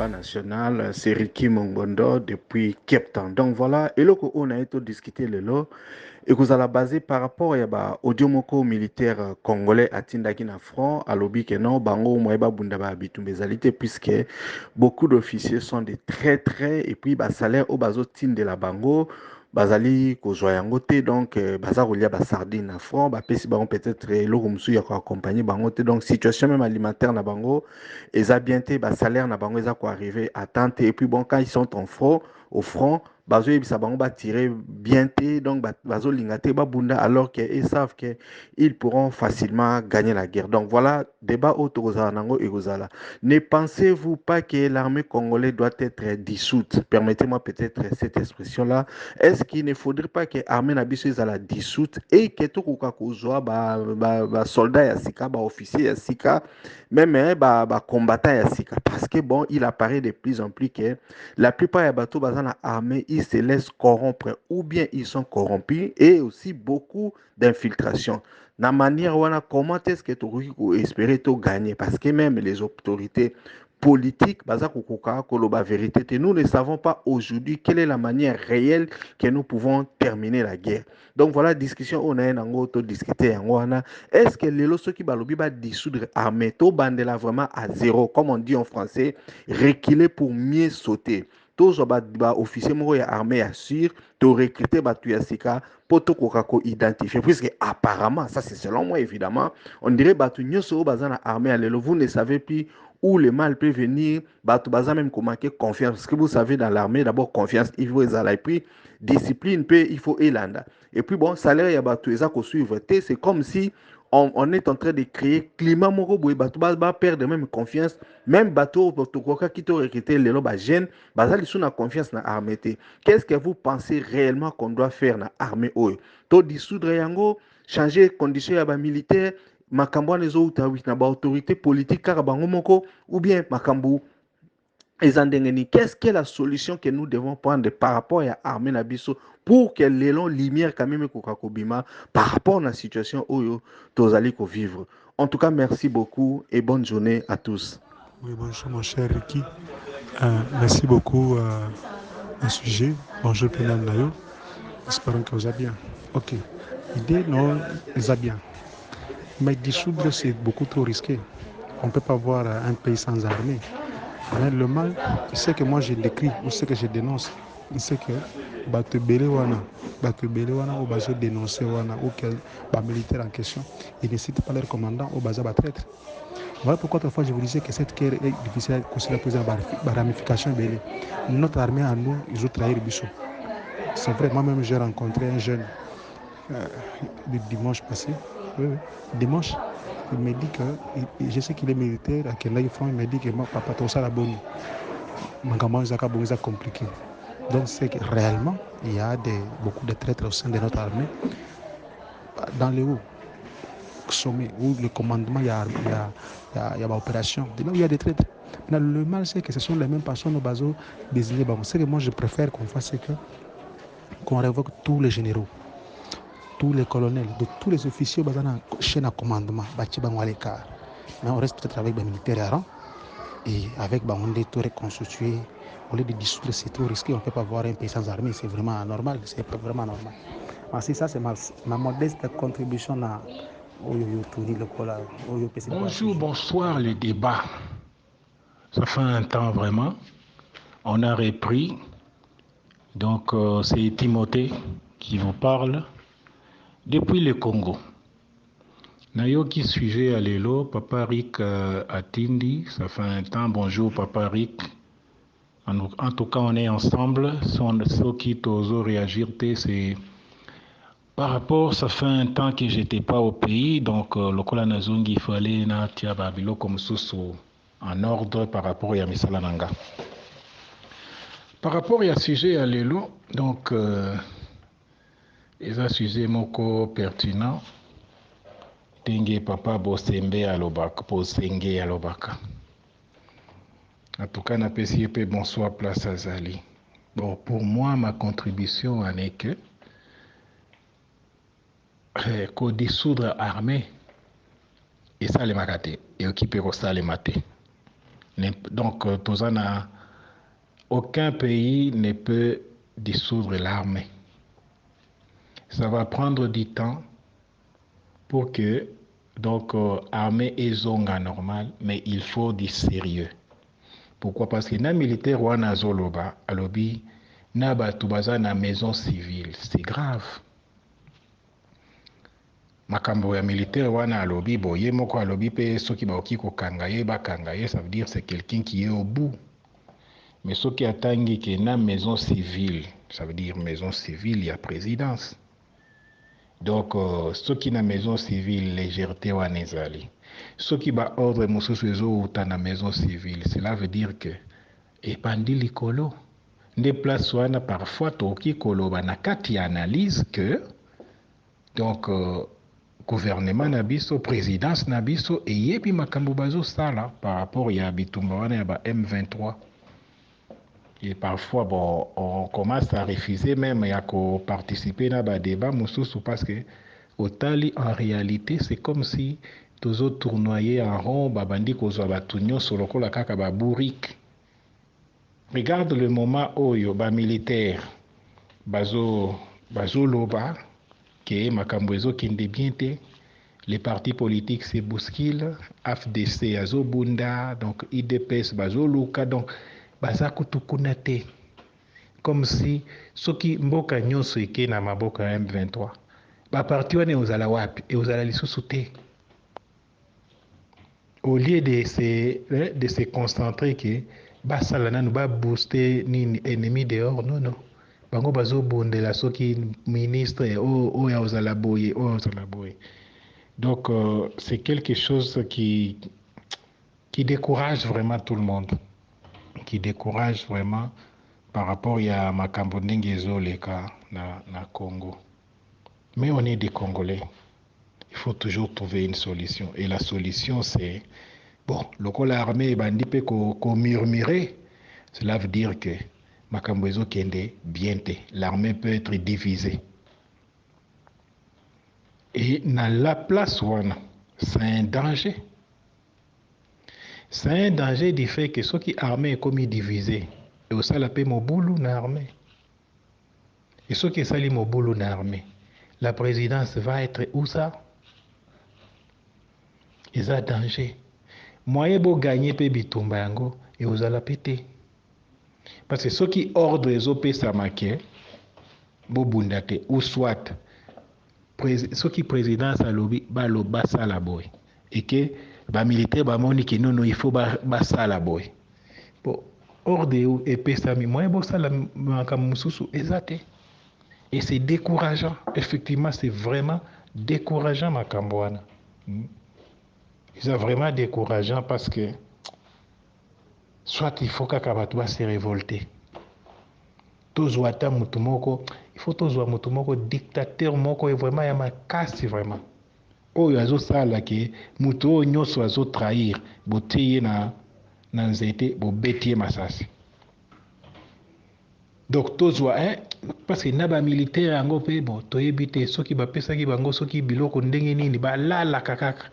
débat national, c'est Ricky Mongondo depuis Cape Town. Donc voilà, et là on a été discuté le lot, et que vous allez baser par rapport à bah, audio moko militaire congolais à Tindaki na front, à lobby que non, bango moeba bundaba abitumbezalité, puisque beaucoup d'officiers sont des très, et puis bah salaire au bazo tinde la bango, bazali kozwa yango te donc baza kolia ba sardine na front ba pesi bango peut-être eloko mosusu ya ko accompagner bango te donc situation même alimentaire na bango eza bien te ba salaire na bango eza ko arriver à temps te et puis bon quand ils sont en front au front bazo yebisa bango ba tirer bien te donc bazo linga te ba bunda alors que ils savent que ils pourront facilement gagner la guerre donc voilà débat autour nango et gozala. Ne pensez-vous pas que l'armée congolaise doit être dissoute? Permettez-moi peut-être cette expression-là. Est-ce qu'il ne faudrait pas que l'armée nabiso soit la dissoute et que tout le monde soit soldat ya sika, officier ya sika, même combattant ya sika? Parce que bon, il apparaît de plus en plus que la plupart des bateaux dans l'armée, ils se laissent corrompre ou bien ils sont corrompus et aussi beaucoup d'infiltration. La manière comment est-ce que tu peux espérer te gagner parce que même les autorités politiques, la vérité, nous ne savons pas aujourd'hui quelle est la manière réelle que nous pouvons terminer la guerre. Donc voilà, discussion, on a un discuter. Est-ce que les lots qui va dissoudre l'armée, to bandela vraiment à zéro, comme on dit en français, reculer pour mieux sauter. Tous les officiers de l'armée assurent, de recruter les sika pour tout identifier. Puisque apparemment, ça c'est selon moi évidemment, on dirait que l'armée, vous ne savez plus où le mal peut venir, même comment confiance. Parce que vous savez, dans l'armée, d'abord confiance, il faut et puis discipline, il faut élanda. Et puis bon, salaire, il y a suivre. C'est comme si on est en train de créer climat moko boy bato ba perdre même confiance même bateau tokoka qui to recruter les loba jeune bazali sous na confiance na armée. Qu'est-ce que vous pensez réellement qu'on doit faire na armée oyo to dissoudre yango changer condition ya ba militaire makambo na zo utawi na ba autorité politique kaka bango moko ou bien makambo. Qu'est-ce que la solution que nous devons prendre par rapport à l'armée Nabiso pour que les longs lumières quand même par rapport à la situation où nous allons vivre. En tout cas, merci beaucoup et bonne journée à tous. Oui, bonjour mon cher Ricky. Merci beaucoup au sujet. Bonjour Pénal Nayo. Espérons que vous allez bien. Ok. L'idée, non, vous allez bien. Mais dissoudre, c'est beaucoup trop risqué. On ne peut pas voir un pays sans armée. Mais le mal, c'est que moi je décris, ou ce que je dénonce, c'est que Bato Bele Wana, ou Bazo dénoncer Wana, ou quel militaire en question, ils ne citent pas leur commandant ou Bazo traître. Voilà pourquoi autrefois je vous disais que cette guerre est difficile à considérer par ramification. Notre armée à nous, ils ont trahi le Bissau. C'est vrai, moi-même j'ai rencontré un jeune le dimanche passé. Oui. Dimanche, il me dit que, je sais qu'il est militaire, à Kenai Front, il me dit que moi, papa, tout ça, la bonne. C'est compliqué. Donc, c'est que réellement, il y a beaucoup de traîtres au sein de notre armée. Dans les hauts sommets, où le commandement, il y a l'opération. De là où il y a des traîtres. Mais le mal, c'est que ce sont les mêmes personnes au bateau désignées. Ce que moi, je préfère qu'on fasse, c'est qu'on révoque tous les généraux, tous les colonels, de tous les officiers dans la chaîne à commandement. Mais on reste peut-être avec des militaires à rang. Et avec des tours reconstitués, au lieu de dissoudre, c'est trop risqué. On ne peut pas voir un pays sans armée, c'est vraiment anormal. C'est vraiment normal. Merci, ça, c'est ma modeste contribution à Bonjour, bonsoir, le débat. Ça fait un temps vraiment. On a repris. Donc, c'est Timothée qui vous parle depuis le Congo. Nayoki sujet à l'élo, Papa Rick Atindi, ça fait un temps. Bonjour Papa Rick. En tout cas, on est ensemble. Ceux qui t'osent réagir, c'est par rapport, ça fait un temps que j'étais pas au pays, donc le Kola Nazungi, il fallait na tia babilo comme sous en ordre par rapport à Misalananga. Par rapport à sujet à l'élo, donc ils ont sujet moko pertinent. Tingue papa bosembe alobaka, bosenge alobaka. En tout cas, n'apprécie pas bonsoir place à Zali. Bon, pour moi, ma contribution en est que qu'on dissoudre l'armée et ça les maté et occupé ça les maté. Donc, aucun pays ne peut dissoudre l'armée. Ça va prendre du temps pour que l'armée ait zonga normal, mais il faut du sérieux. Pourquoi? Parce que na militaire wana zoloba alobi na batu baza na maison civile, c'est grave. Makambo ya militaire wana alobi boye moko alobi pe soki baoki kokanga ye bakanga ye, ça veut dire c'est quelqu'un qui est au bout. Mais soki atangi ke na maison civile, ça veut dire maison civile, il y a présidence. Donc soki na maison civile légèreté wana ezali. Soki ba ordre mosusu ezouta na maison civile, cela veut dire que epandi likolo. Nde place wana parfois toki koloba na kati analyse que donc gouvernement na biso, présidence na biso eyebi makambo bazo sala par rapport ya bitumba wana ya ba M23. Et parfois bon, on commence à refuser même ya ko participer na ba débat mosusu parce que otali en réalité c'est comme si tozo tournoyer en rond babandi kozwa batu nyonso lokola kaka ba bourrique. Regarde le moment oyo ba militaire bazo loba que makambo ezo kende bien te, les partis politiques se bousculent, AFDC azo bunda, donc IDPS bazo luka, donc baza kutukuna te. Comme si soki mboka nyonso eke na maboka M23 ba parti wana ozala wapi et ozala lisusu te. Au lieu de se concentrer que basala nanu ba booster ni ennemi dehors, non. Bango bazo bondela soki ministre ya ozala boye, ozala boye. Donc c'est quelque chose qui décourage vraiment tout le monde. Qui décourage vraiment par rapport à makambo ndenge ezoleka na Congo. Mais on est des Congolais. Il faut toujours trouver une solution. Et la solution, c'est, bon, lokola armée bandi pe ko murmurer, cela veut dire que makambo ezokende bien te. L'armée peut être divisée. Et dans la place wana, c'est un danger. C'est un danger du fait que ceux qui armée est comme divisé. Et au la paix mobulu na armée. Et ceux qui sali mobulu na armée. La présidence va être où ça? Ils ont danger. Moyen beau gagner pe bitumba yango et aux la péter. Parce que ceux qui ordre les OP samake, bo bundate ou soit ceux qui présidence à lobby ba lo basa la boy et que ba militaire ba moni que non il faut basa la boy. Bon ordre et pesami moyen bo sala makam mususu ezate. Et c'est décourageant. Effectivement, c'est vraiment décourageant makambo wana. C'est vraiment décourageant parce que soit il faut qu'Akabatoua se révolter. Tozwata mutumoko, il faut tozwa mutumoko dictateur moko et vraiment ya makasi vraiment. Oyo azo sala ke muto nyoso azo trahir, boteye na nzete, bo betie masasi. Donc tozwa parce que naba militaire yango pe bon toyebi te soki bapesaki bango soki biloko ndenge nini ba lala kakaka.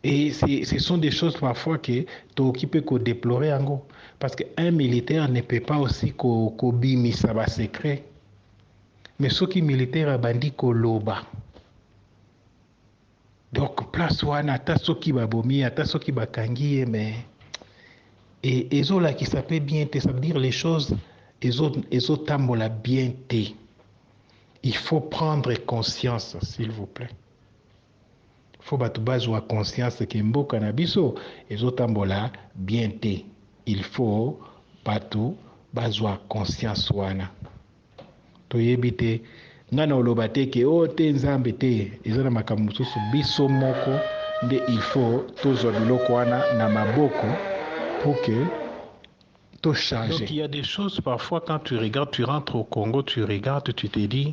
Et ce sont des choses parfois que tu peux déplorer en gros. Parce qu'un militaire ne peut pas aussi bimisa ba secret. Mais ce qui militaire a bandi loba. Donc place wana ata soki babomi ata soki bakangi mais et ezola qui s'appelle bien te, ça veut dire les choses ezotambola bien te. Il faut prendre conscience s'il vous plaît. Faut batu bazwa conscience que mboka na biso ezotambola bien te. Il faut batu bazwa conscience wana. Toyebi te ngana oloba te ke te nzambe te ezana makambo mosusu biso moko nde il faut tozwa biloko wana na maboko pour que to changer. Donc il y a des choses parfois quand tu regardes, tu rentres au Congo, tu regardes, tu te dis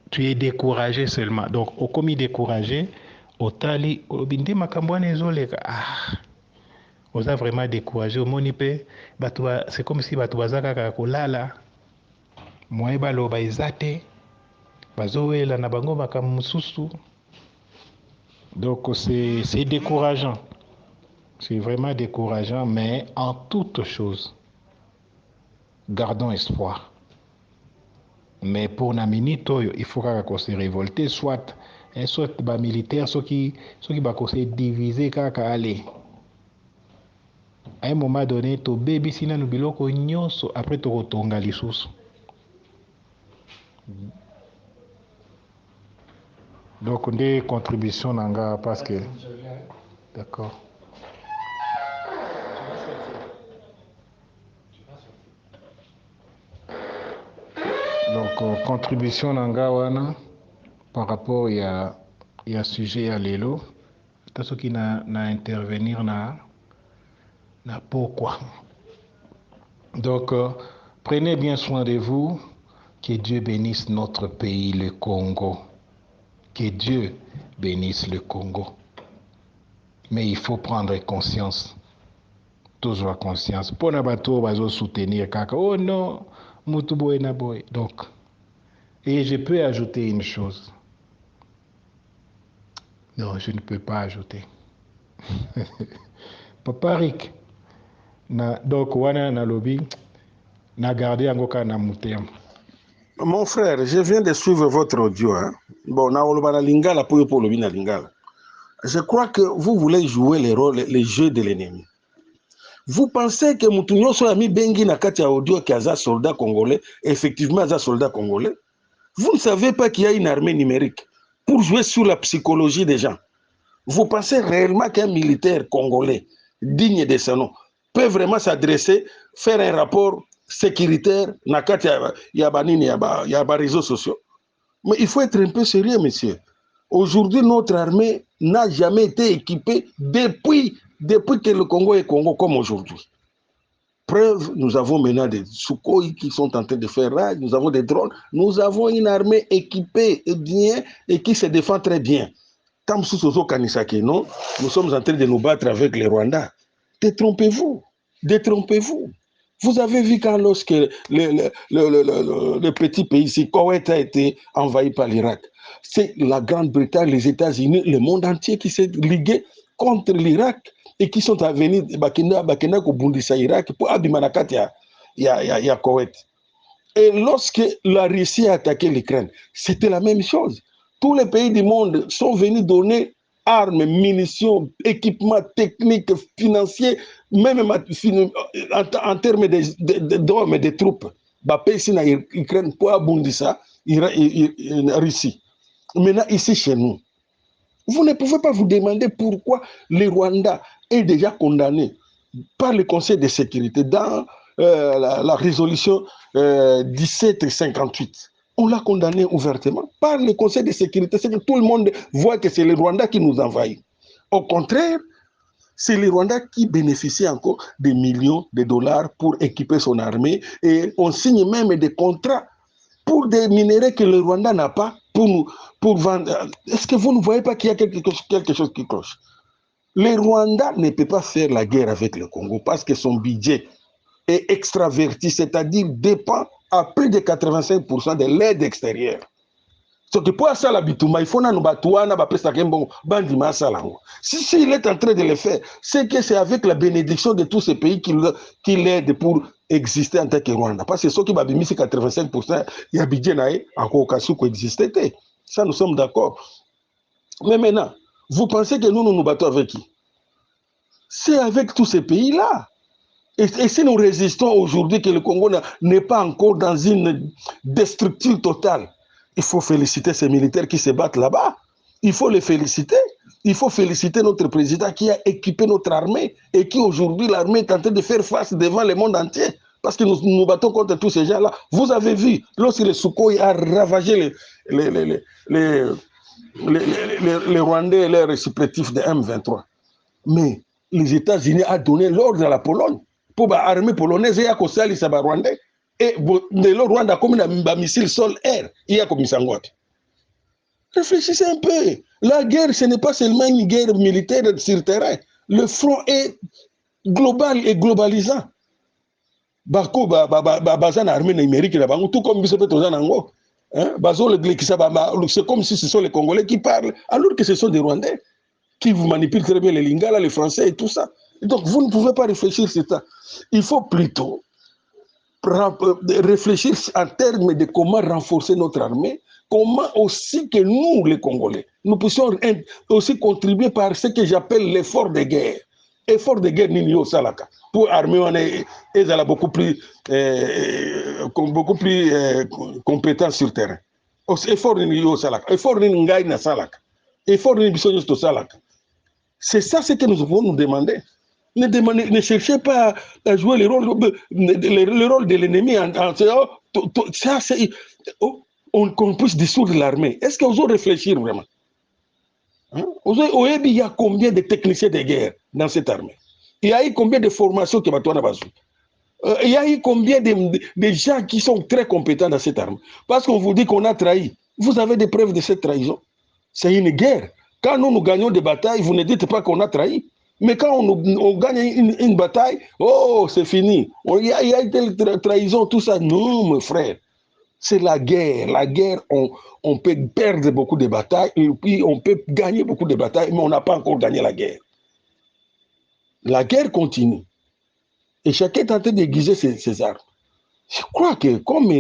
tu es découragé seulement. Donc, au commis découragé, au tali, au bindi makambouane ezoleka. On a vraiment découragé. Au monipe, c'est comme si batouazaka kakolala. Moi, balo baizate. Bazowela na bango makamususu. Donc c'est décourageant. C'est vraiment décourageant, mais en toute chose, gardons espoir. Mais pour la minute, il faudra qu'on se révolte, soit les militaires, ceux qui vont se diviser, aller. À un moment donné, to baby sina nous biloko nyonso après to rotonga lisusu. Donc des contributions nanga parce que d'accord. Donc contribution nanga wana par rapport il y a sujet à l'élo. Tout ce qui n'a intervenir na pourquoi. Donc prenez bien soin de vous. Que Dieu bénisse notre pays, le Congo. Que Dieu bénisse le Congo. Mais il faut prendre conscience. Toujours conscience. Pour ne pas soutenir kaka. Oh non, mutuboy na boy. Donc, et je peux ajouter une chose. Non, je ne peux pas ajouter. Papa Rick, donc wana na lobby, na garder angoka na mutem. Mon frère, je viens de suivre votre audio. Hein. Bon, je crois que vous voulez jouer les jeux de l'ennemi. Vous pensez que Moutounyo soit mis Bengi na kati audio qui a un soldat congolais, effectivement un soldat congolais. Vous ne savez pas qu'il y a une armée numérique pour jouer sur la psychologie des gens. Vous pensez réellement qu'un militaire congolais digne de son nom peut vraiment s'adresser, faire un rapport sécuritaire, il y a des réseaux sociaux. Mais il faut être un peu sérieux, monsieur. Aujourd'hui, notre armée n'a jamais été équipée depuis que le Congo est Congo comme aujourd'hui. Preuve, nous avons maintenant des Sukhoi qui sont en train de faire rage, nous avons des drones, nous avons une armée équipée et bien et qui se défend très bien. Non, nous sommes en train de nous battre avec les Rwandais. Détrompez-vous, détrompez-vous. Vous avez vu quand lorsque le petit pays ici, Koweït a été envahi par l'Irak, c'est la Grande-Bretagne, les États-Unis, le monde entier qui s'est ligué contre l'Irak et qui sont à venir Bakina Kobundisa Irak pour Abimanakat, il y a Koweït. Et lorsque la Russie a attaqué l'Ukraine, c'était la même chose. Tous les pays du monde sont venus donner armes, munitions, équipements techniques, financiers, même en termes d'hommes et de troupes. L'Ukraine pour Abundisa, Russie. Maintenant, ici chez nous, vous ne pouvez pas vous demander pourquoi le Rwanda est déjà condamné par le Conseil de sécurité dans la résolution 1758. On l'a condamné ouvertement par le Conseil de sécurité. C'est que tout le monde voit que c'est le Rwanda qui nous envahit. Au contraire, c'est le Rwanda qui bénéficie encore des millions de dollars pour équiper son armée. Et on signe même des contrats pour des minéraux que le Rwanda n'a pas pour vendre. Est-ce que vous ne voyez pas qu'il y a quelque chose qui cloche? Le Rwanda ne peut pas faire la guerre avec le Congo parce que son budget est extraverti, c'est-à-dire dépend à plus de 85% de l'aide extérieure. Donc pour ça, il faut si il est en train de le faire, c'est que c'est avec la bénédiction de tous ces pays qu'il aide pour exister en tant que Rwanda. Parce que ceux qui ont mis 85%, il y a budget encore qui existait. Ça, nous sommes d'accord. Mais maintenant, vous pensez que nous nous battons avec qui? C'est avec tous ces pays-là. Et si nous résistons aujourd'hui que le Congo n'est pas encore dans une destruction totale, il faut féliciter ces militaires qui se battent là-bas. Il faut les féliciter. Il faut féliciter notre président qui a équipé notre armée et qui aujourd'hui, l'armée est en train de faire face devant le monde entier. Parce que nous nous battons contre tous ces gens-là. Vous avez vu, lorsque le Sukhoi a ravagé les Rwandais et les récipitifs de M23. Mais les États-Unis ont donné l'ordre à la Pologne pour l'armée polonaise et à Kosali Saba Rwandais. Et le Rwanda comme un missile sol-air, il y a comme ça. Réfléchissez un peu. La guerre, ce n'est pas seulement une guerre militaire sur terrain. Le front est global et globalisant. Bako bazan armée numérique là-bas, tout comme Bissepet Ozanango. C'est comme si ce sont les Congolais qui parlent, alors que ce sont des Rwandais. qui vous manipule très bien les Lingala, les Français et tout ça. Et donc, vous ne pouvez pas réfléchir sur ça. Il faut plutôt réfléchir en termes de comment renforcer notre armée, comment aussi que nous, les Congolais, nous puissions aussi contribuer par ce que j'appelle l'effort de guerre. Effort de guerre, Nino Salaka. Pour armer, on est beaucoup plus compétent sur le terrain. Effort de Nino Salaka. Effort de Ngaïna Salaka. Effort de Bisognos Salaka. C'est ça ce que nous devons nous demander. Ne cherchez pas à jouer le rôle de l'ennemi qu'on puisse dissoudre l'armée. Est-ce qu'ils ont réfléchi vraiment? Il y a combien de techniciens de guerre dans cette armée? Il y a eu combien de formations que il y a eu combien de gens qui sont très compétents dans cette armée? Parce qu'on vous dit qu'on a trahi. Vous avez des preuves de cette trahison? C'est une guerre. Quand nous gagnons des batailles, vous ne dites pas qu'on a trahi. Mais quand on gagne une bataille, oh, c'est fini. Il y a une trahison, tout ça. Non, mon frère. C'est la guerre. La guerre, on peut perdre beaucoup de batailles, et puis on peut gagner beaucoup de batailles, mais on n'a pas encore gagné la guerre. La guerre continue. Et chacun est en train d'aiguiser ses armes. Je crois que comme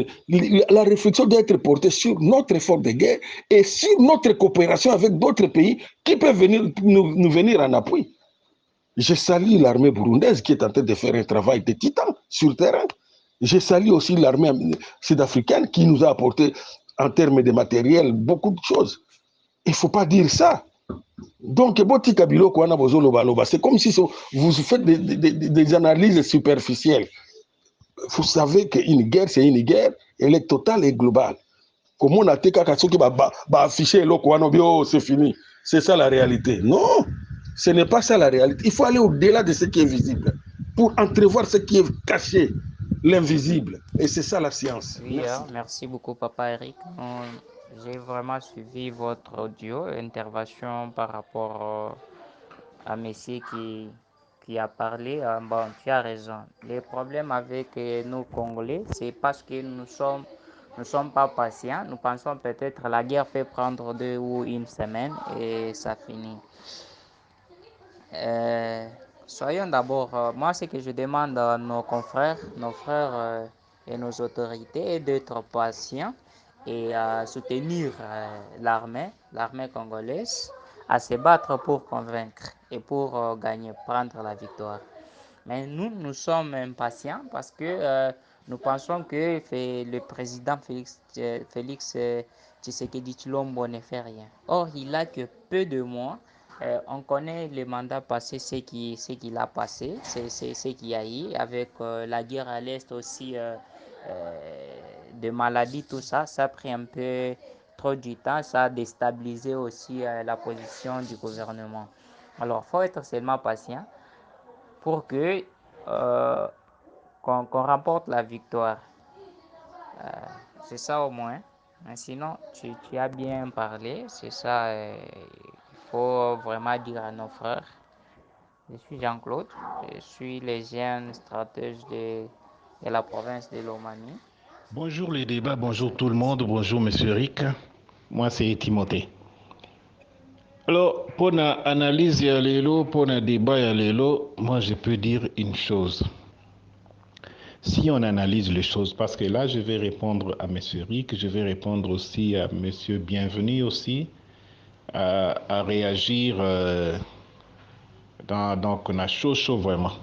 la réflexion doit être portée sur notre effort de guerre et sur notre coopération avec d'autres pays qui peuvent nous venir en appui. Je salue l'armée burundaise qui est en train de faire un travail de titan sur le terrain. Je salue aussi l'armée sud-africaine qui nous a apporté en termes de matériel beaucoup de choses. Il ne faut pas dire ça. Donc, c'est comme si vous faites des analyses superficielles. Vous savez qu'une guerre, c'est une guerre, elle est totale et globale. Comme on a été affiché, c'est fini. C'est ça la réalité. Non, ce n'est pas ça la réalité. Il faut aller au-delà de ce qui est visible pour entrevoir ce qui est caché, l'invisible. Et c'est ça la science. Oui, merci beaucoup, Papa Eric. J'ai vraiment suivi votre audio, intervention par rapport à Messi qui a parlé. Bon, tu as raison. Les problèmes avec nous Congolais, c'est parce que nous sommes pas patients. Nous pensons peut-être la guerre peut prendre 2 ou 1 semaine et ça finit. Soyons d'abord, moi ce que je demande à nos confrères, nos frères et nos autorités est d'être patients et à soutenir l'armée congolaise, à se battre pour convaincre et pour gagner, prendre la victoire. Mais nous sommes impatients parce que nous pensons que le président Félix Tshisekedi Tshilombo ne fait rien. Or, il a que peu de mois. On connaît le mandat passé, ce qu'il a passé, c'est ce qu'il y a eu, avec la guerre à l'Est aussi, de maladies, tout ça. Ça a pris un peu trop du temps, ça a déstabilisé aussi la position du gouvernement. Alors, il faut être seulement patient pour que qu'on remporte la victoire. C'est ça au moins. Mais sinon, tu as bien parlé. C'est ça. Il faut vraiment dire à nos frères. Je suis Jean-Claude. Je suis le jeune stratège de la province de Lomami. Bonjour les débats, bonjour tout le monde, bonjour Monsieur Rick. Moi c'est Timothée. Alors, pour l'analyse pour le débat, moi je peux dire une chose. Si on analyse les choses, parce que là je vais répondre à M. Rick, je vais répondre aussi à M. Bienvenu aussi, à réagir donc on a chaud vraiment.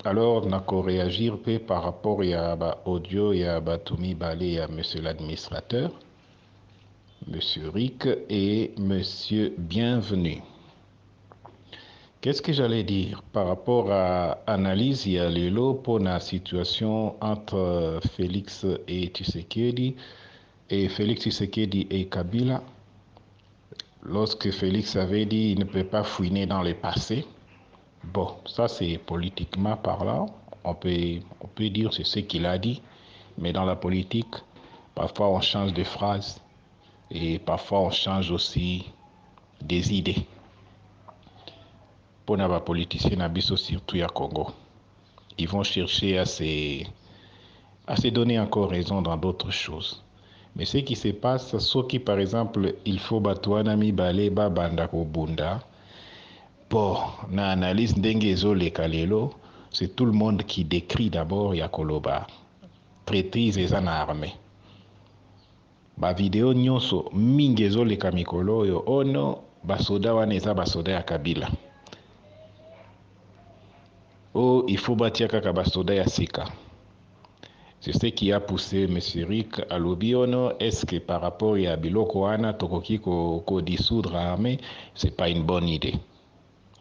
Alors on a qu'à réagir par rapport à audio et à Toumi Balé à M. l'administrateur, M. Rick et M. Bienvenu. Qu'est-ce que j'allais dire par rapport à l'analyse pour la situation entre Félix et Tshisekedi et Félix Tshisekedi et Kabila? Lorsque Félix avait dit qu'il ne peut pas fouiner dans le passé, bon, ça c'est politiquement parlant, on peut dire c'est ce qu'il a dit, mais dans la politique, parfois on change de phrase et parfois on change aussi des idées. Pour les politiciens n'abisso surtout à Congo, ils vont chercher à se donner encore raison dans d'autres choses. Mais ce qui se passe, ce qui par exemple, il faut batouanami balé babanda bunda, rapport na analyse ndenge ezoleka lelo, c'est tout le monde qui décrit d'abord ya koloba traîtrise eza na armée. Ba video nyonso mingi ezoleka mikolo oyo ono basoda wana eza basoda ya Kabila. Il faut batia kaka basoda ya sika. C'est ce qui a poussé M. Rick à l'obiono. Est-ce que par rapport à Biloko wana tokoki ko dissoudre l'armée, c'est pas une bonne idée.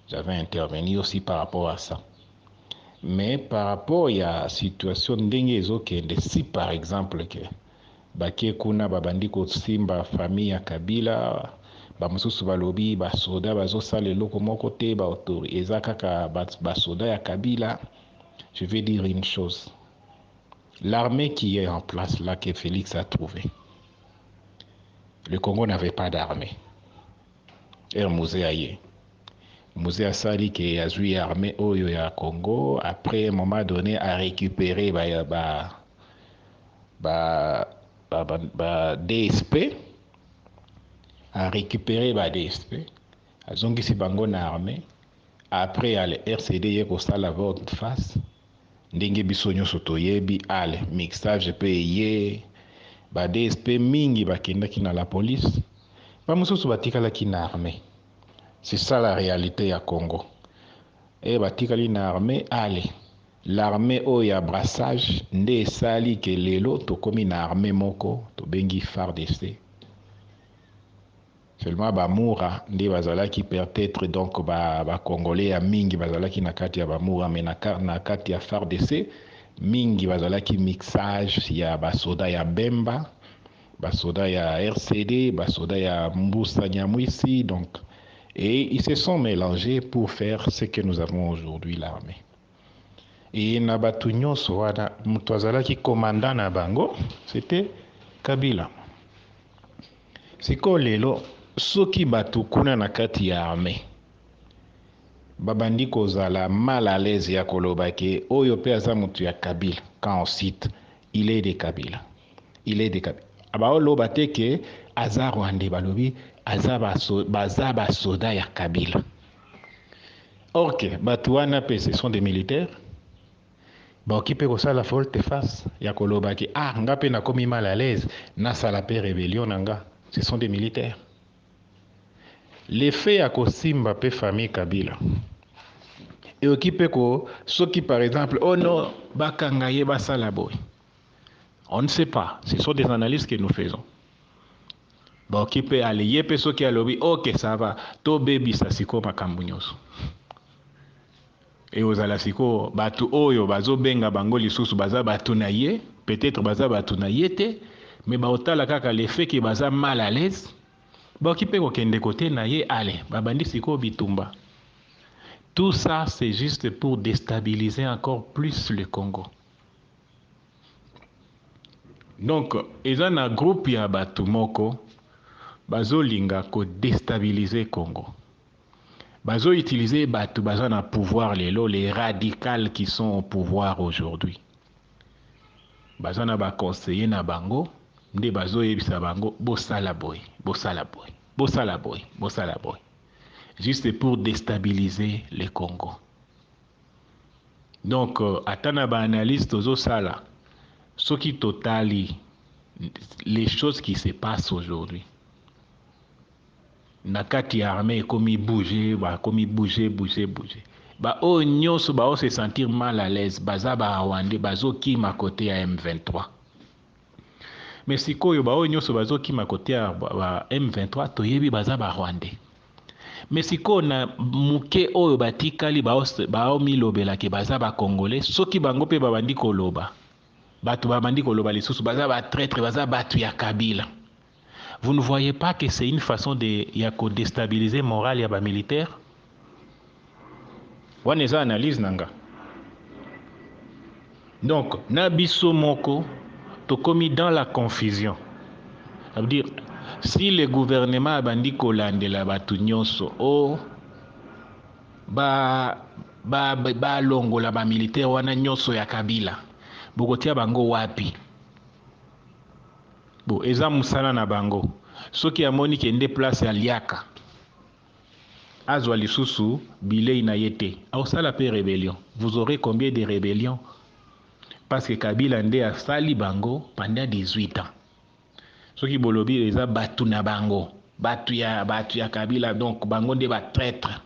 J'avais intervenu aussi par rapport à ça. Mais par rapport à la situation ndenge si par exemple que bakie kuna babandi ko simba famille ya Kabila bamususu balobi basoda bazosala eloko moko te ba autori eza kaka basoda ya Kabila, je vais dire une chose. L'armée qui est en place là que Félix a trouvé, le Congo n'avait pas d'armée. Et Mouzé aye. Mouzé a sali que a joué armée au Congo. Après, à un moment donné, a récupéré DSP. A récupéré DSP. A zongi si bango na armée. Après, à RCD yé ko sala volte face. Ndenge biso nyonso toyebi ale mixage pe ye ba DSP mingi bakendaki na la police bamususu batikalaki na armée. C'est ça la réalité ya Congo. Et batikali na armée ale l'armée oyo ya brassage nde esali ke lelo tokomi na armée moko tobengi FARDC. Seulement Bamoura nde bazalaki peut-être donc ba congolais ya mingi bazalaki na kati ya Bamoura, mais na kati ya FARDC mingi bazalaki mixage ya basoda ya Bemba, basoda ya RCD, basoda ya Mbusa Nyamwisi, donc et ils se sont mélangés pour faire ce que nous avons aujourd'hui l'armée. Et na batu nyonso wana mutu azalaki commandant na bango, c'était Kabila. Siko lelo soki batu kuna na kati ya armée babandi kozala mal à l'aise ya koloba ke oyo pe aza mutu ya Kabila. Quand on cite il est de Kabila, il est de Kabila, aba oloba te ke aza Rwandais balobi aza basoda ya Kabila. Ok, batu wana pe ce sont des militaires. Ba okipe kosala volte face ya koloba ke nga pe nakomi mal à l'aise na sala pe rébellion nanga. Ce sont des militaires. L'effet à Kosimba pe famille Kabila. Et occupé ko soki par exemple oh non bakangaye basala boy. On ne sait pas. Ce sont des analyses que nous faisons. Ba occupé aller yepe soki alobi OK ça va. To baby sa siko makambu nyonso. Et ozala siko batu oyo bazo benga bango lisusu baza batu na ye, peut-être baza batu na ye te. Mais baotala kaka l'effet qui baza mal à l'aise ba okipe ko kende côté na ye ale babandi siko bitumba. Tout ça c'est juste pour déstabiliser encore plus le Congo. Donc eza na groupe ya batu moko bazo linga ko déstabiliser Congo. Bazo utiliser batu baza na pouvoir lelo, les radicals qui sont au pouvoir aujourd'hui. Baza na ba conseiller na bango nde bazo yebisa bango bosala boy, bosala boy, bosala boy, bosala boy, juste pour déstabiliser le Congo. Donc atana ba analyste ozo sala soki totali les choses qui se passent aujourd'hui. Na kati ya armée komi bouger, bouger. Ba o nyonso ba o se sentir mal à l'aise, baza ba Rwandais bazo kima côté ya M23. Mais sikoyo ba o nyonso bazo kima côté ya M23 toyebi baza ba Rwandais. Mais siko na muke oyo batikali ba o milobela ke baza ba Congolais, soki bango pe babandi koloba. Batu babandi koloba lisusu baza ba traître, baza batu ya Kabila. Vous ne voyez pas que c'est une façon de déstabiliser morale ya ba militaire? Wana eza analyse nanga. Donc, na biso moko tokomi dans la confusion. Ça veut dire si le gouvernement abandi kolandela batu nyonso ba longola ba militaire wana nyonso ya Kabila. Bokotia bango wapi? Bo eza musala na bango. Soki amoni kende place ya liaka. azwa lisusu bilei na ye te aosala pe rébellion. Vous aurez combien de rébellions? Parce que Kabila nde asali bango pendant 18 ans. Soki bolobi eza batu na bango, batu ya Kabila, donc bango nde ba traître.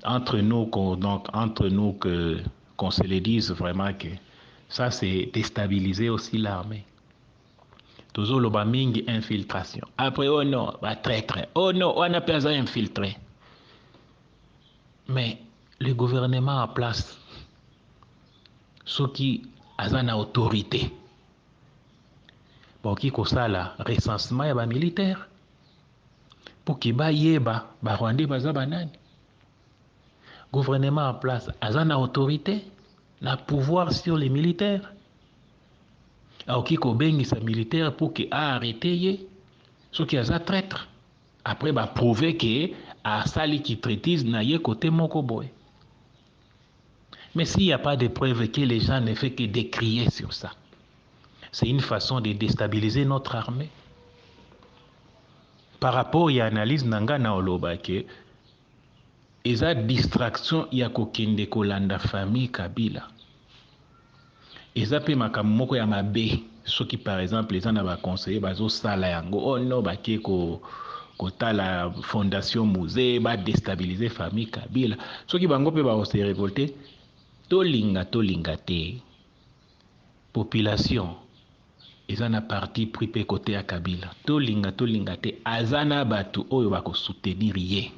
Entre nous qu'on se le dise vraiment que ça c'est déstabiliser aussi l'armée. Toujours le mingi infiltration. Après oh non, va traître. Oh non, on a pas infiltré. Mais le gouvernement en place, ceux qui ont une autorité, pour qui ça là recensement ya ba militaire, pour qui ba yeba ba Rwandais baza banani. Gouvernement en place, a une autorité, na pouvoir sur les militaires. Aoki ko bengi sa militaire pour qu'il arrêté ceux qui a traître. Après bah prouver que a sali qui traitise na ye côté moko boy. Mais s'il n'y a pas de preuves que les gens ne font que décrier sur ça, c'est une façon de déstabiliser notre armée. Par rapport à l'analyse nanga na oloba que eza distraction ya kokende kolanda famille Kabila. Eza pe makambo moko ya mabe soki par exemple eza na ba conseiller bazo sala yango oh non bake ko kotala fondation musée ba déstabiliser famille Kabila soki bango pe ba se révolter tolinga te population eza na parti pris pe côté ya Kabila tolinga te azana batu oyo bako soutenir ye.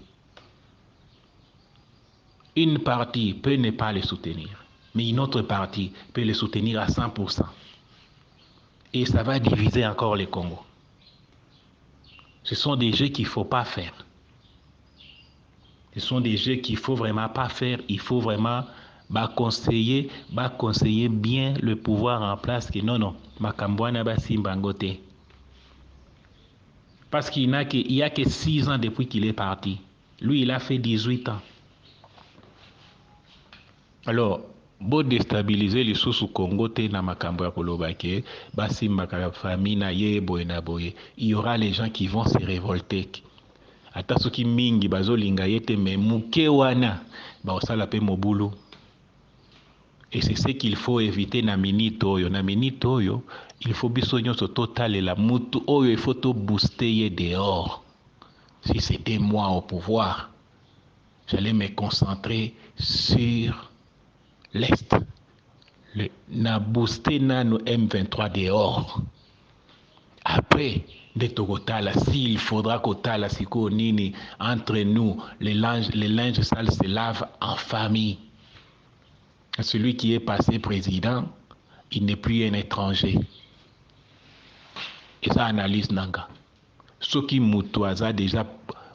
Une partie peut ne pas le soutenir, mais une autre partie peut le soutenir à 100%. Et ça va diviser encore le Congo. Ce sont des jeux qu'il ne faut pas faire. Ce sont des jeux qu'il ne faut vraiment pas faire. Il faut vraiment conseiller bien le pouvoir en place. Que non, Makambouana Basimbangote. Parce qu'il n'y a que 6 ans depuis qu'il est parti. Lui, il a fait 18 ans. Alors, beau déstabiliser les sous Congo te na makambo ya koloba ke basi makala famille na ye boye na boye, il y aura les gens qui vont se révolter. Ata soki mingi bazolinga ye te mais muke wana ba osala pe mobulu. Et c'est ce qu'il faut éviter na minute oyo. Na minute oyo, il faut biso nyonso total la mutu oyo il faut to booster ye dehors. Si c'était moi au pouvoir, j'allais me concentrer sur l'Est. Na boosté nano M23 dehors. Après, de Togotala, s'il faudra qu'Otala Siko Nini, entre nous, les linges sales se lavent en famille. Celui qui est passé président, il n'est plus un étranger. Et ça analyse Nanga. Ce qui moutoisa déjà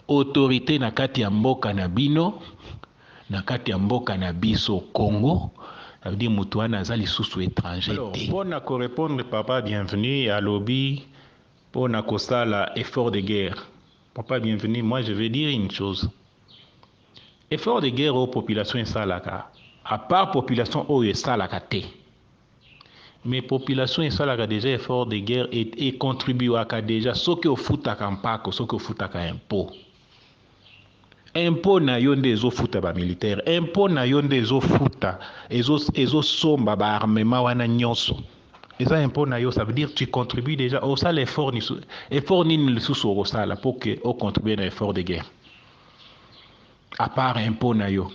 autorité na kati ya mboka na bino, na kati ya mboka na biso Congo, ça veut dire Moutouana azali sous étranger. Alors, pour répondre, papa, bienvenue à lobby, pour nakosala effort de guerre. Papa, bienvenue. Moi, je vais dire une chose. Effort de guerre aux populations salaka. À part population où est salaka te. Mais population salaka déjà effort de guerre et contribue à déjà ce que au futaka mpako, ce que au futaka impôt. Impôt na yo nde ezofuta ba militaire, impôt na yo nde ezofuta ezosomba ba armement wana nyonso. Eza impôt na yo, ça veut dire tu contribues déjà au sale effort nini lisusu okosala pour que o contribue na effort de guerre. À part impôt na yo.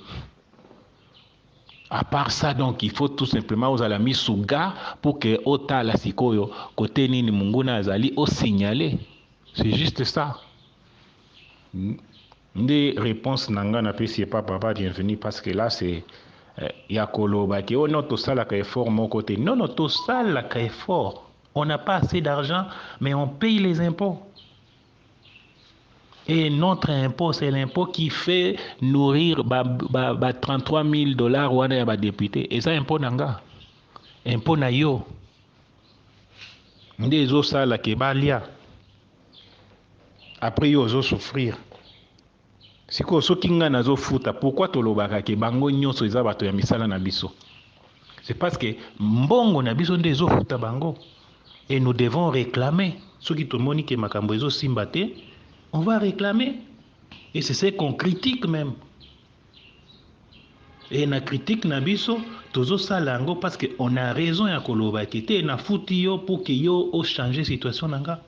À part ça, donc, il faut tout simplement aux alami souga pour que ota la sikoyo côté nini munguna azali au signaler. C'est juste ça. Des réponses nanga na pesi pas papa bienvenue parce que là c'est yakoloba que oh non tout ça la effort mon côté non tout ça la effort on n'a pas assez d'argent mais on paye les impôts et notre impôt c'est l'impôt qui fait nourrir 33 000 $ wana ya ba député et ça impôt nanga impôt na yo des autres ça la ke balia après yo zo souffrir. Siko soki nga nazo futa pourquoi tolobaka ke bango nyonso eza bato ya misala na biso? C'est parce que mbongo na biso nde ezo futa bango et nous devons réclamer. Soki tomoni ke makambo ezo simba te, on va réclamer. Et c'est ce qu'on critique même. Et na critique na biso tozo salango parce que on a raison ya koloba kete na futi yo pour que yo o changer situation nanga.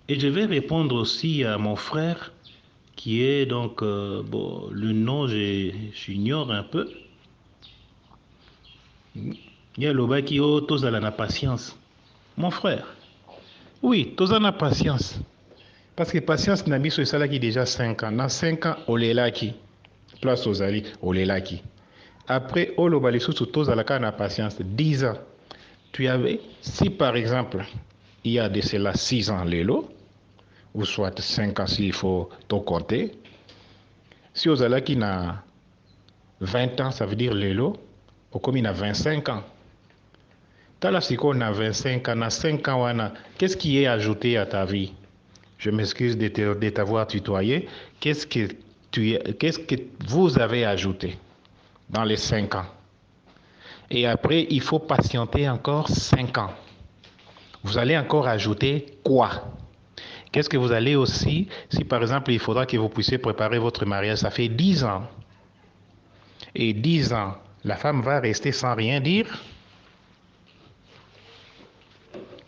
Et je vais répondre aussi à mon frère qui est donc bon, le nom j'ignore un peu. Il y a loba qui o tozala na patience. Mon frère. Oui, tozala na patience. Parce que patience na biso esala qui déjà 5 ans. Dans 5 ans olelaki. Place aux alliés, olelaki. Après, oloba lisusu tozalaka na patience 10 ans. Tu avais, si par exemple, il y a de cela 6 ans lelo, ou soit 5 ans s'il faut tout compter, si ozalaki na 20 ans, ça veut dire lelo, au commis na 25 ans. Tala siko na 25 ans, na 5 ans wana, qu'est-ce qui est ajouté à ta vie? Je m'excuse de t'avoir tutoyé. Qu'est-ce que vous avez ajouté dans les 5 ans? Et après, il faut patienter encore 5 ans. Vous allez encore ajouter quoi? Qu'est-ce que vous allez aussi, si par exemple, il faudra que vous puissiez préparer votre mariage, ça fait 10 ans. Et 10 ans, la femme va rester sans rien dire?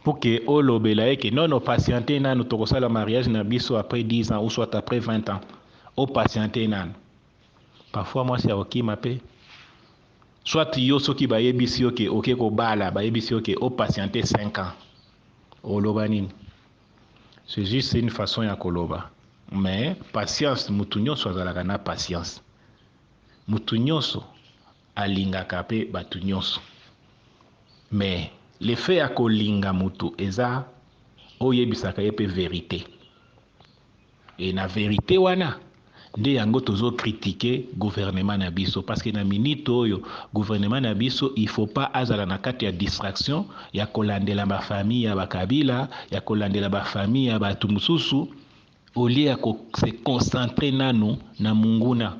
Pour que olobela que non patienter nanu tokosala mariage na biso après 10 ans ou soit après 20 ans. O patienter nanu. Parfois moi c'est ok m'appelle. Soit yo soki ba yebisi ok ok ko bala ba yebisi ok o patienter 5 ans. Oloba nini. C'est juste une façon ya koloba. Mais patience mutu nyonso azalaka na patience. Mutu nyonso alingaka pe batu nyonso. Mais le fait ya kolinga mutu eza oyebisaka ye pe vérité. Et na vérité wana nde yango tozo critiquer gouvernement na biso parce que na minute oyo gouvernement na biso il faut pas azala na kati ya distraction ya kolandela ba famille ya bakabila ya kolandela ba famille ya batu mususu au lieu ya se concentrer nanu na munguna.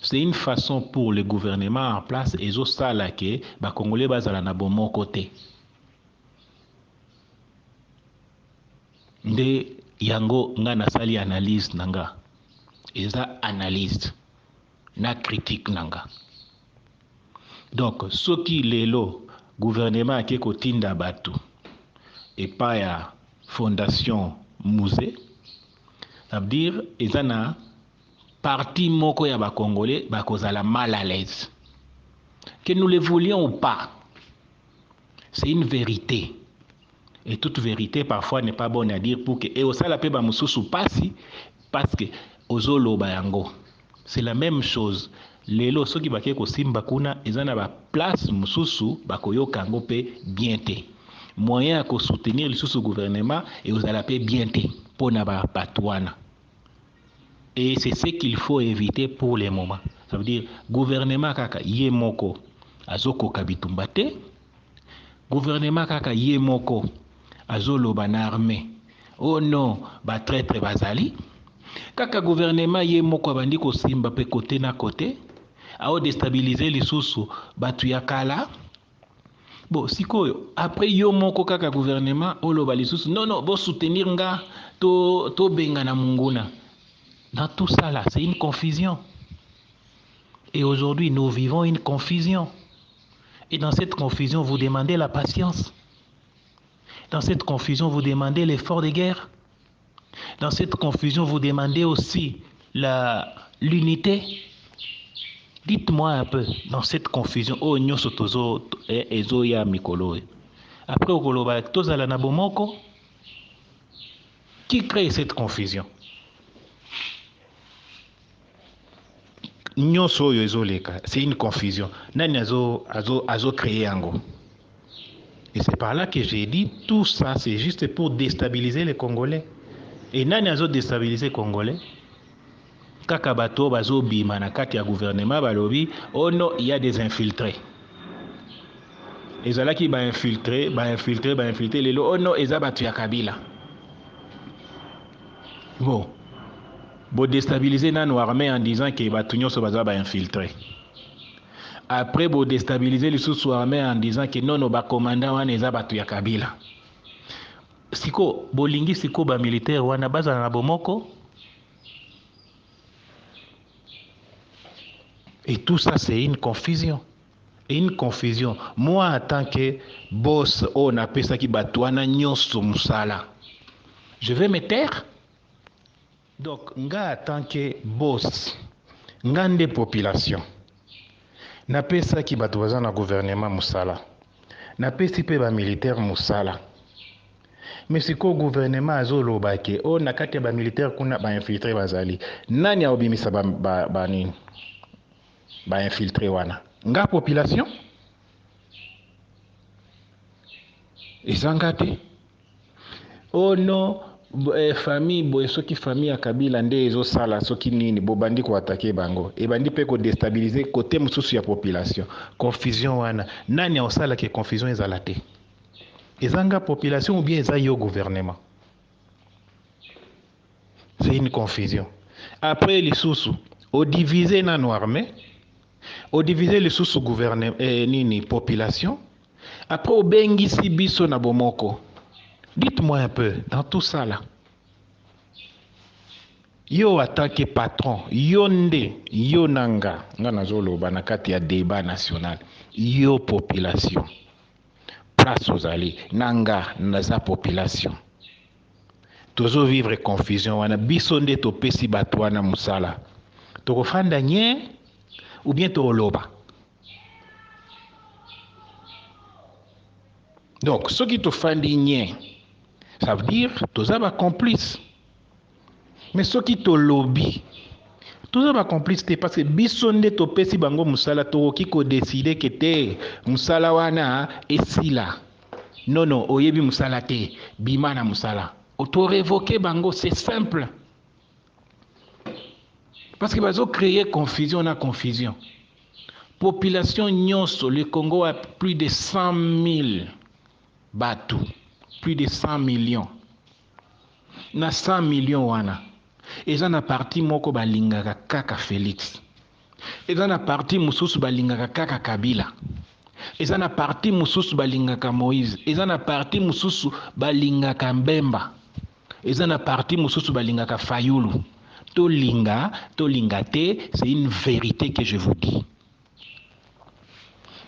C'est une façon pour le gouvernement en place ezo sala ke ba congolais bazala na bomo côté. Nde yango nga nasali analyse nanga. Eza analyse na critique nanga. Donc soki lelo gouvernement ake kotinda batu et pas ya fondation musée, ça veut dire eza na partie moko ya ba congolais bakozala mal à l'aise. Que nous le voulions ou pas, c'est une vérité. Et toute vérité parfois n'est pas bonne à dire pour que et osala pe ba mususu pasi parce que ozolo bayango. C'est la même chose. Lelo soki bake ko simba kuna ezana ba place mususu bakoyoka ngo pe bien te. Moyen à soutenir le sous gouvernement et ozala pe bien te pona ba patouana. Et c'est ce qu'il faut éviter pour les moments. Ça veut dire gouvernement kaka ye moko azoko kabitumba te. Gouvernement kaka ye moko azolo ban armée. Oh non, ba traître bazali. Kaka gouvernement ye moko bandi ko simba pe côté na côté. A déstabiliser les sous batu ya kala. Bon, sikoyo après yo moko kaka gouvernement oloba les sous non bo soutenir nga to benga na munguna. Dans tout ça là, c'est une confusion. Et aujourd'hui, nous vivons une confusion. Et dans cette confusion, vous demandez la patience. Dans cette confusion, vous demandez l'effort de guerre. Dans cette confusion, vous demandez aussi l'unité. Dites-moi un peu, dans cette confusion, oh nyoso tozo ezo ya mikolo. Après okoloba tozala na bomoko, qui crée cette confusion? Nyoso yo ezoleka, c'est une confusion. Nani azo créer yango. Et c'est par là que j'ai dit tout ça, c'est juste pour déstabiliser les Congolais. Et nani azo déstabiliser les Congolais? Kaka bato bazo bima na kati ya gouvernement balobi, oh non, il y a des infiltrés. Ezalaki ba infiltré, lelo oh non, eza batu ya Kabila. Bon. Pour déstabiliser nano armée en disant que batu nyonso baza ba infiltré. Après pour déstabiliser les sous armée en disant que non ba commandant wana eza batu ya Kabila. siko bolingi siko ba militaire wana baza na bomoko. Et tout ça c'est une confusion. Et une confusion. Moi en tant que boss on appelle ça qui batouana nyonso musala. Je vais me taire. Donc nga en tant que boss ngande population. N'appelle ça qui batouaza na gouvernement musala. N'appelle si pe ba militaire musala. Mais si ko gouvernement azoloba ke o nakate ba militaire kuna ba infiltrer bazali. Nani aobimisa ba nini? Ba infiltrer wana. Nga population? Ezangate? Oh non, famille boye soki famille ya Kabila nde ezo sala soki nini bobandi ko attaquer bango. E bandi pe ko déstabiliser côté mususu ya population. Confusion wana. Nani osala ke confusion ezala te? Ezanga population ou bien eza yo gouvernement? C'est une confusion. Après les sous au diviser nano armée, au diviser les sous gouvernement nini population. Après au bengisi biso na bomoko. Dites-moi un peu dans tout ça là. Yo attaque patron, yo nde, yo nanga, ngana zolo banakati ya débat national. Yo population. Place aux alliés, nanga naza population. Tozo vivre confusion wana biso nde to pesi batwana musala. To fanda nye ou bien to loba. Donc ce qui te fandi nye, ça veut dire toza ba complice. Mais ce qui te lobby, toza ba complice te parce que biso nde to pesi bango musala to ki ko décider que te musala wana esila. Non non, oyebi musala te, bimana musala. Auto révoquer bango, c'est simple. Parce que bazo créer confusion na confusion. Population nyonso, le Congo a plus de 100 000 batou, plus de 100 millions. Na 100 millions wana. Eza na parti moko balingaka kaka Félix. Eza na parti mususu balingaka kaka Kabila. Eza na parti mususu balingaka Moïse. Eza na parti mususu balingaka Mbemba. Eza na parti mususu balingaka Fayulu. Tolinga te, c'est une vérité que je vous dis.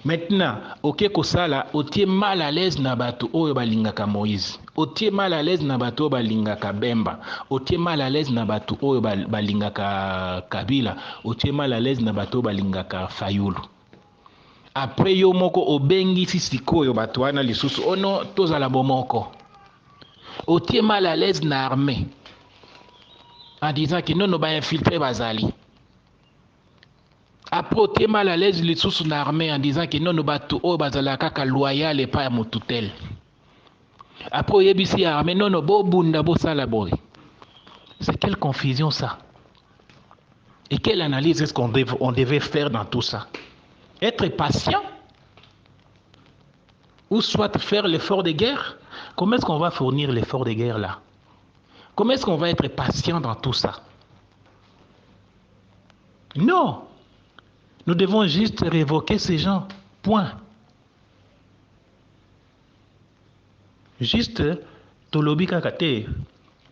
Maintenant, ok kosala, otie mal à l'aise na bato oyo balingaka Moïse. Otie mal à l'aise na bato balingaka Bemba. Otie mal à l'aise na bato oyo balingaka Kabila. Otie mal à l'aise na bato balingaka Fayulu. Après yo moko obengi sikoyo bato wana lisusu ono tozala bomoko. Otie mal à l'aise na armée. En disant que non, on va infiltrer Bazali. Après, on est mal à l'aise les sous l'armée en disant que non, on va tout au Bazala kaka loyal et pas à Moutoutel. Après, on y a ici armée, non, non, bo bunda bo salaboy. C'est quelle confusion ça? Et quelle analyse est-ce qu'on devait faire dans tout ça? Être patient? Ou soit faire l'effort de guerre? Comment est-ce qu'on va fournir l'effort de guerre là? Comment est-ce qu'on va être patient dans tout ça? Non. Nous devons juste révoquer ces gens. Point. Juste, tolobi kakate.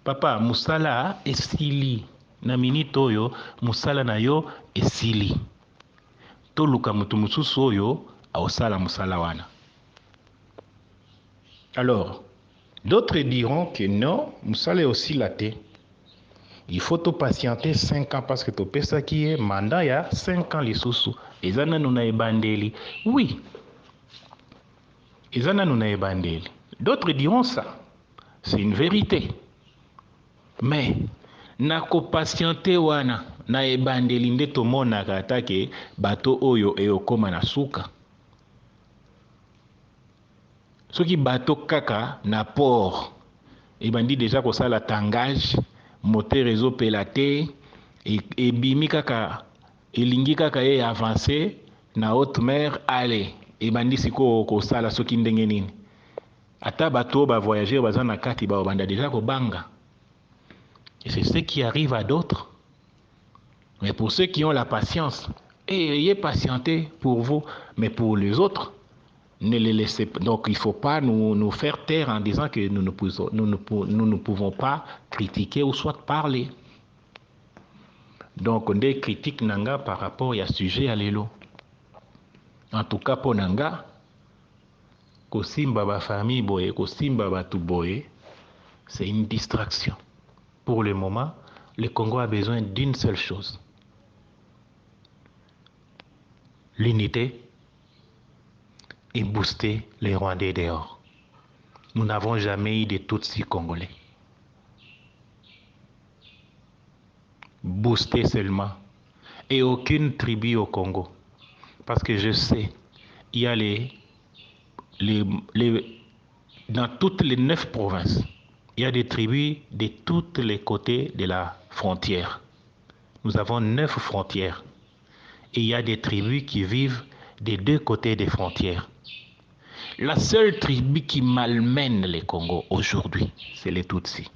Papa, musala esili. Na minito yo, musala na yo esili. Toluka mutu mususu oyo, aosala musala wana. Alors, d'autres diront que non, musala est aussi laté. Il faut te patienter 5 ans parce que tu peux ça qui est mandat il y a 5 ans les sous. Et ça nous na ebandeli. Oui. Et ça nous na ebandeli. D'autres diront ça. C'est une vérité. Mais na ko patienter wana na ebandeli nde to mona kata ke bato oyo e okoma na suka. Ce qui bateau kaka na port et bandi déjà ko sala tangage moteur réseau pelaté et bimi kaka elingi kaka e avancer na haute mer aller et bandi siko ko sala ce qui ndenge nini ata bateau ba voyager baza na kati ba banda déjà ko banga et c'est ce qui arrive à d'autres. Mais pour ceux qui ont la patience, ayez patienté pour vous, mais pour les autres Ne les laissez pas. Donc, il ne faut pas nous faire taire en disant que nous ne pouvons pas critiquer ou soit parler. Donc, on des critiques nanga par rapport à ce sujet à l'élo. En tout cas, pour nanga, kosimba ba famille boye, kosimba ba tout boye, c'est une distraction. Pour le moment, le Congo a besoin d'une seule chose. L'unité et booster les Rwandais dehors. Nous n'avons jamais eu de Tutsis congolais. Booster seulement. Et aucune tribu au Congo. Parce que je sais, il y a dans toutes les 9 provinces, il y a des tribus de tous les côtés de la frontière. Nous avons 9 frontières. Et il y a des tribus qui vivent des 2 côtés des frontières. La seule tribu qui malmène les Congos aujourd'hui, c'est les Tutsis.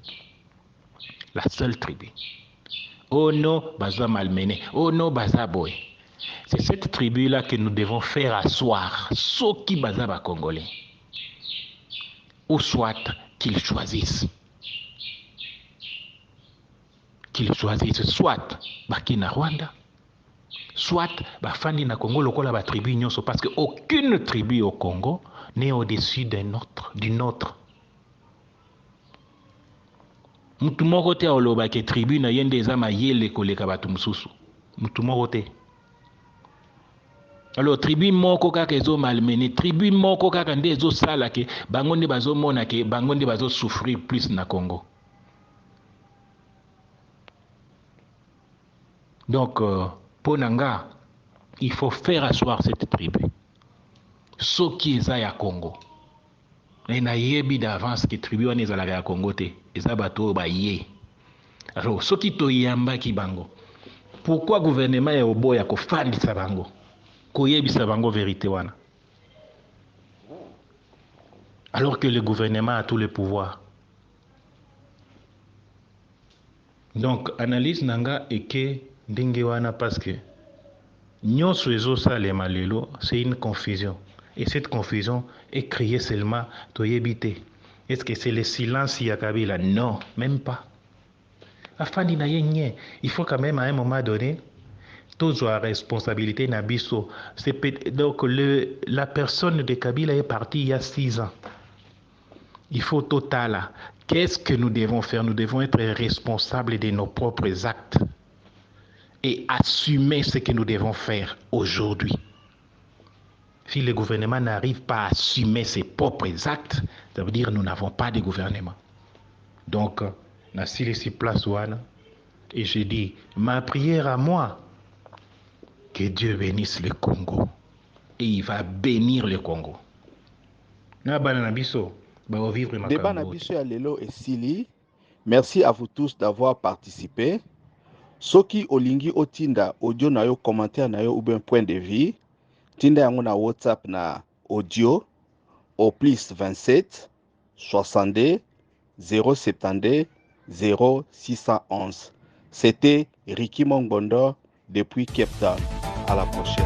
La seule tribu. Oh non, baza malmené. Oh non, baza boy. C'est cette tribu-là que nous devons faire asseoir, ceux qui baza congolais. Ou soit qu'ils choisissent. Qu'ils choisissent soit Bakina Rwanda, soit Bafandi na Congo lokola ba tribu nyonso, parce qu'aucune tribu au Congo n'est au-dessus d'une autre. Mutu moko te oloba ke tribu na yende eza mayele koleka batu mususu. Mutu moko te. Alors tribu moko kaka ezo malmené, tribu moko kaka nde ezo sala ke bango nde bazo mona ke bango nde bazo souffrir plus na Congo. Donc pour nanga, il faut faire asseoir cette tribu. Ce qui est à Congo. Et na yebi d'avance que tribu wana ezalaka ya Congo te, eza bato ba ye. Alors ce qui to yamba ki bango. Pourquoi gouvernement ya oboya ko fandisa bango? Ko yebisa bango vérité wana. Alors que le gouvernement a tous les pouvoirs. Donc analyse nanga eke ndenge wana parce que nyonso ezosalema lelo, c'est une confusion. Et cette confusion est créée seulement toyebite. Est-ce que c'est le silence ya Kabila? Non, même pas. Afandi na yenye, il faut quand même à un moment donné toujours la responsabilité nabiso. Donc la personne de Kabila est partie il y a 6 ans. Il faut total. Qu'est-ce que nous devons faire? Nous devons être responsables de nos propres actes et assumer ce que nous devons faire aujourd'hui. Si le gouvernement n'arrive pas à assumer ses propres actes, ça veut dire que nous n'avons pas de gouvernement. Donc, Nassi laissé place ouana, et je dis, ma prière à moi, que Dieu bénisse le Congo. Et il va bénir le Congo. Débat Nabiso ya lelo et Sili. Merci à vous tous d'avoir participé. Soki olingi otinda audio na yo, commentaire na yo ou bien point de vue, tinda yango na WhatsApp na audio au plus 27 62 072 0611. C'était Ricky Mongbondo depuis Cape Town. À la prochaine.